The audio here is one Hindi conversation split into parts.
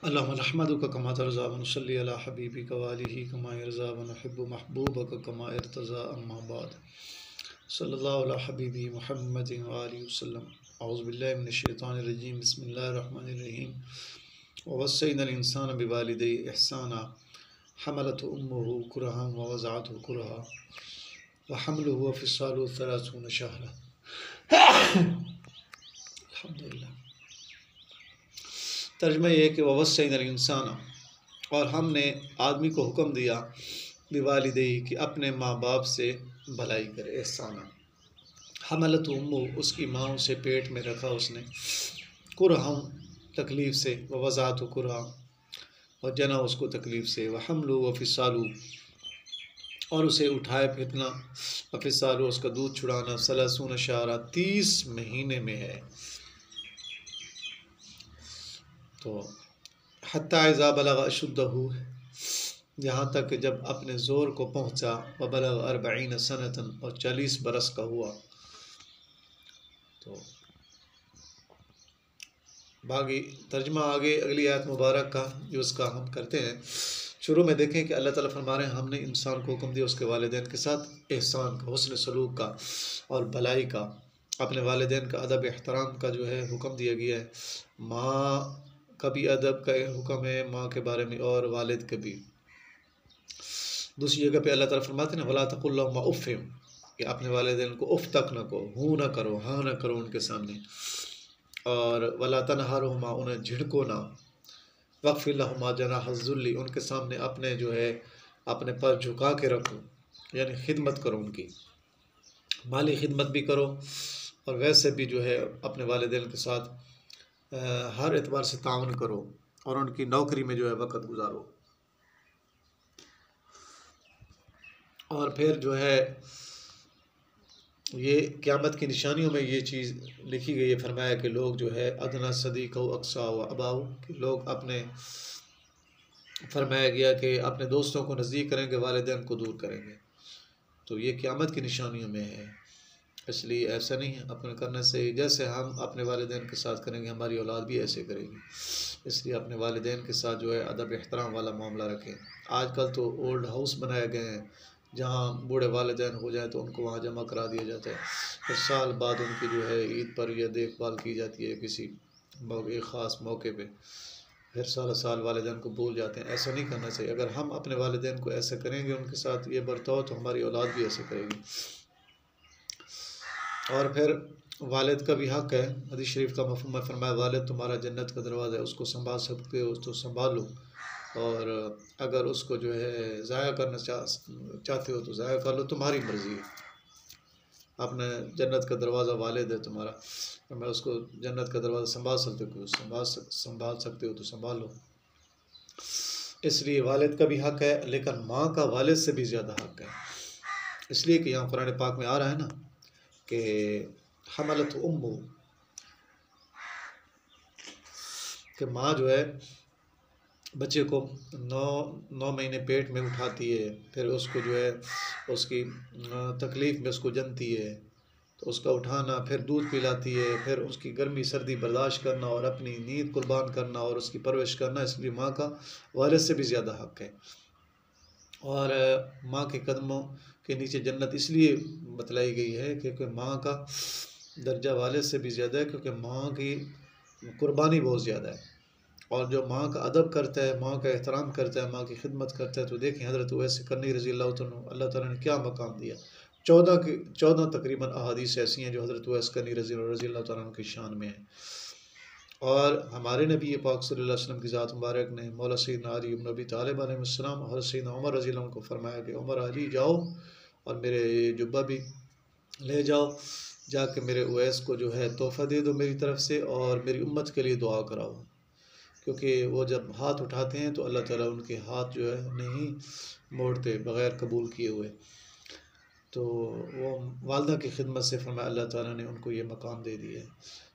अल्लाहुम्मा नहमदुका कमा तर्ज़ा व नसल्ली अला हबीबिका व आलिहि कमा यर्ज़ा व नुहिब्बु महबूबका कमा इर्तज़ा अम्मा बाद सल्लल्लाहु अला हबीबी मुहम्मदिन व आलिहि वसल्लम। औज़ु बिल्लाहि मिनश शैतानिर रजीम बिस्मिल्लाहिर रहमानिर रहीम। व वस्सैनल इंसाना बिवालिदैहि इहसाना हमलतहु उम्मुहु कुरहन व वज़अतहु कुरहा व हम्लुहु व फिसालुहु सलासूना शहरा। अल्हम्दुलिल्लाह। तर्जुमा ये है कि ववस्सैनल इंसाना, और हमने आदमी को हुक्म दिया बिवालिदैहि कि अपने माँ बाप से भलाई करे, एहसाना। हमलत उम्मुहु, उसकी माँ उसे पेट में रखा उसने, कुरहन तकलीफ़ से, व वज़अतहु कुरहा, और जना उसको तकलीफ़ से, व हम्लुहु व फिसालुहु, और उसे उठाए फिरना, व फिसालुहु उसका दूध छुड़ाना, सलासूना शहरा 30 महीने में है। तो हत्ता इज़ा बलग अशुद्धहु, यहाँ तक कि जब अपने ज़ोर को पहुँचा, व बलग 40 सनतन, और 40 बरस का हुआ। तो बाकी तर्जुमा आगे अगली आयत मुबारक का जो उसका हम करते हैं। शुरू में देखें कि अल्लाह ताला फरमा रहे हैं हमने इंसान को हुक्म दिया उसके वालिदैन के साथ एहसान का, हुस्न सलूक का और भलाई का, अपने वालिदैन का अदब एहतराम का जो है हुक्म दिया गया है। माँ का भी अदब का हुक्म है, माँ के बारे में, और वालिद के भी। दूसरी जगह पे अल्लाह ताला फरमाते हैं वला तकुल लहुमा उफ़्फ़िन, कि अपने वालिदैन को उफ़ तक न कहो, हूँ न करो, हाँ न करो उनके सामने, और वला तनहरहुमा, उन्हें झिड़को ना, वक़्फ़िर लहुमा जनाह ज़ुल्ली, उनके सामने अपने जो है अपने पर झुका के रखो, यानी खिदमत करो उनकी, माली खिदमत भी करो, और वैसे भी जो है अपने वालिदैन के साथ हर एतबार से ताउन करो, और उनकी नौकरी में जो है वक़्त गुजारो। और फिर जो है ये क़यामत की निशानियों में ये चीज़ लिखी गई है, फरमाया कि लोग जो है अदना सदीक़हु अक़सा व अबाहु, कि लोग अपने, फरमाया गया कि अपने दोस्तों को नज़दीक करेंगे, वालिदैन को दूर करेंगे। तो ये क़यामत की निशानियों में है। इसलिए ऐसा नहीं है अपने करने से, जैसे हम अपने वालिदैन के साथ करेंगे हमारी औलाद भी ऐसे करेगी। इसलिए अपने वालिदैन के साथ जो है अदब एहतराम वाला मामला रखें। आजकल तो ओल्ड हाउस बनाए गए हैं जहाँ बूढ़े वालिदैन हो जाए तो उनको वहाँ जमा करा दिया जाता है, फिर साल बाद उनकी जो है ईद पर यह देखभाल की जाती है किसी एक ख़ास मौके पे, फिर सारा साल वालिदैन को भूल जाते हैं। ऐसा नहीं करना चाहिए। अगर हम अपने वालिदैन को ऐसे करेंगे, उनके साथ ये बर्ताव, तो हमारी औलाद भी ऐसे करेगी। और फिर वालिद का भी हक़ है। हदीस शरीफ का मफ़हूम है, फरमाया वालिद तुम्हारा जन्नत का दरवाज़ा है, उसको संभाल सकते हो तो संभाल लो, और अगर उसको जो है ज़ाया करना चाहते हो तो ज़ाया कर लो, तुम्हारी मर्ज़ी है। अपने जन्नत का दरवाज़ा वालिद है तुम्हारा, मैं उसको जन्नत का दरवाज़ा संभाल सकते हो, संभाल सकते हो तो संभाल लो। इसलिए वालिद का भी हक़ है, लेकिन माँ का वालिद से भी ज़्यादा हक़ है। इसलिए कि यहाँ कुरान पाक में आ रहा है ना कि हमलत उम्मुहु, कि माँ जो है बच्चे को 9 महीने पेट में उठाती है, फिर उसको जो है उसकी तकलीफ़ में उसको जनती है, तो उसका उठाना, फिर दूध पिलाती है, फिर उसकी गर्मी सर्दी बर्दाश्त करना, और अपनी नींद कुर्बान करना, और उसकी परवरिश करना। इसलिए माँ का वालिद से भी ज़्यादा हक़ है। और माँ के कदमों के नीचे जन्नत इसलिए बतलाई गई है क्योंकि माँ का दर्जा वालिद से भी ज़्यादा है, क्योंकि माँ की कुर्बानी बहुत ज़्यादा है। और जो माँ का अदब करता है, माँ का एहतराम करता है, माँ की खिदमत करता है, तो देखें हज़रत उवैस करनी रज़ी अल्लाह ताला ने क्या मकाम दिया। 14 तकरीबन अहादीस ऐसी हैं जो हज़रत उवैस करनी रज़ी अल्लाह ताला की शान में है। और हमारे नबी पाक सल्लल्लाहु अलैहि वसल्लम की ज़ात मुबारक ने मौला सैयदना अली इब्न अबी तालिब अलैहिस्सलाम और सैयदना उमर रज़ी अल्लाह को फरमाया कि उमर अली जाओ और मेरे जुब्बा भी ले जाओ, जाके मेरे उवैस को जो है तोहफ़ा दे दो मेरी तरफ़ से, और मेरी उम्मत के लिए दुआ कराओ, क्योंकि वो जब हाथ उठाते हैं तो अल्लाह ताला उनके हाथ जो है नहीं मोड़ते बग़ैर कबूल किए हुए। तो वो वालदा की खिदमत से फरमाया अल्लाह ताला ने उनको ये मकाम दे दिया है।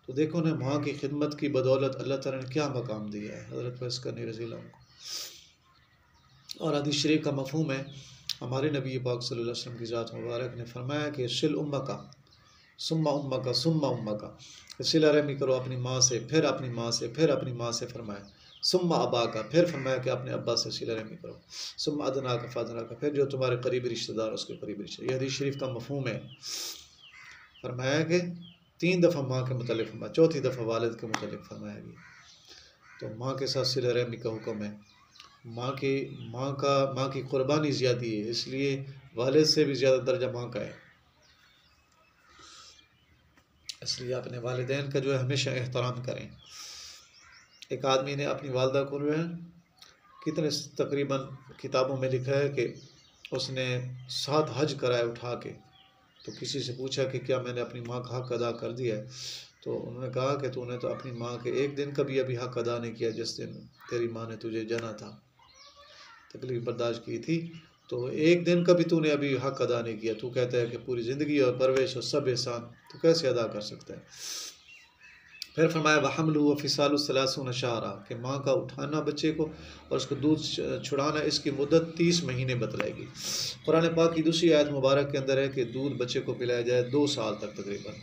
तो देखो ना, माँ की खिदमत की बदौलत अल्लाह ताला ने क्या मकाम दिया है हज़रत उवैस करनी रज़ी अल्लाह को। और हदीस शरीफ का मफ़हूम है, हमारे नबी पाक सल्लल्लाहु अलैहि वसल्लम की ज़ात मुबारक ने फरमाया कि सिल उम्मका सुम्मा उम्मका सुम्मा उम्मका, सिला रहमी करो अपनी माँ से, फिर अपनी माँ से, फिर अपनी माँ से। फरमाया सुम्मा अबा का, फिर फरमाया कि अपने अब्बा से सिला रहमी करो। सुम्मा अदना का फ़ादना का, फिर जो तुम्हारे करीबी रिश्तेदार उसके करीबी रिश्तेदार। यह हदीस शरीफ का मफहूम है। फरमाया कि 3 दफ़ा माँ के मुतालिक फरमाया, चौथी दफ़ा वालिद के मुतालिक फरमाया गया। तो माँ के साथ सिला रहमी का हुक्म है। माँ की कुर्बानी ज़्यादा है, इसलिए वालिद से भी ज़्यादा दर्जा माँ का है। इसलिए अपने वालिदैन का जो है हमेशा एहतराम करें। एक आदमी ने अपनी वालदा को जो है कितने तकरीबन किताबों में लिखा है कि उसने 7 हज कराए उठा के। तो किसी से पूछा कि क्या मैंने अपनी माँ का हक़ अदा कर दिया है? तो उन्होंने कहा कि तूने तो अपनी माँ के एक दिन का भी अभी हक़ अदा नहीं किया, जिस दिन तेरी माँ ने तुझे जना था, तकलीफ़ बर्दाश्त की थी, तो एक दिन का भी तूने अभी हक़ अदा नहीं किया। तू कहता है कि पूरी ज़िंदगी और परवरिश और सब एहसान तो कैसे अदा कर सकता है? फिर फरमाया वहमलु व फ़िसालु सलासून शहरा, कि माँ का उठाना बच्चे को और उसको दूध छुड़ाना, इसकी मुद्दत 30 महीने बतलाएगी। कुरान पाक की दूसरी आयत मुबारक के अंदर है कि दूध बच्चे को पिलाया जाए 2 साल तक, तकरीबन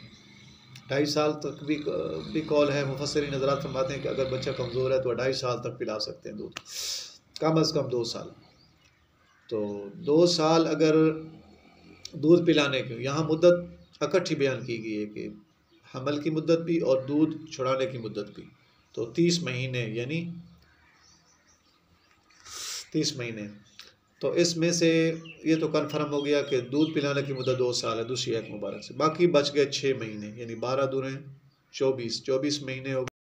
2.5 साल तक भी कौल है। मुफस्सिरीन हज़रात फरमाते हैं कि अगर बच्चा कमज़ोर है तो 2.5 साल तक पिला सकते हैं दूध, कम अज़ कम 2 साल। तो 2 साल अगर दूध पिलाने की यहाँ मुद्दत इकट्ठी बयान की गई है कि हमल की मुद्दत भी और दूध छुड़ाने की मुद्दत भी, तो 30 महीने, यानी 30 महीने। तो इसमें से ये तो कन्फर्म हो गया कि दूध पिलाने की मुद्दत 2 साल है दूसरी आयत मुबारक से। बाकी बच गए 6 महीने, यानी 12 दूने 24 महीने हो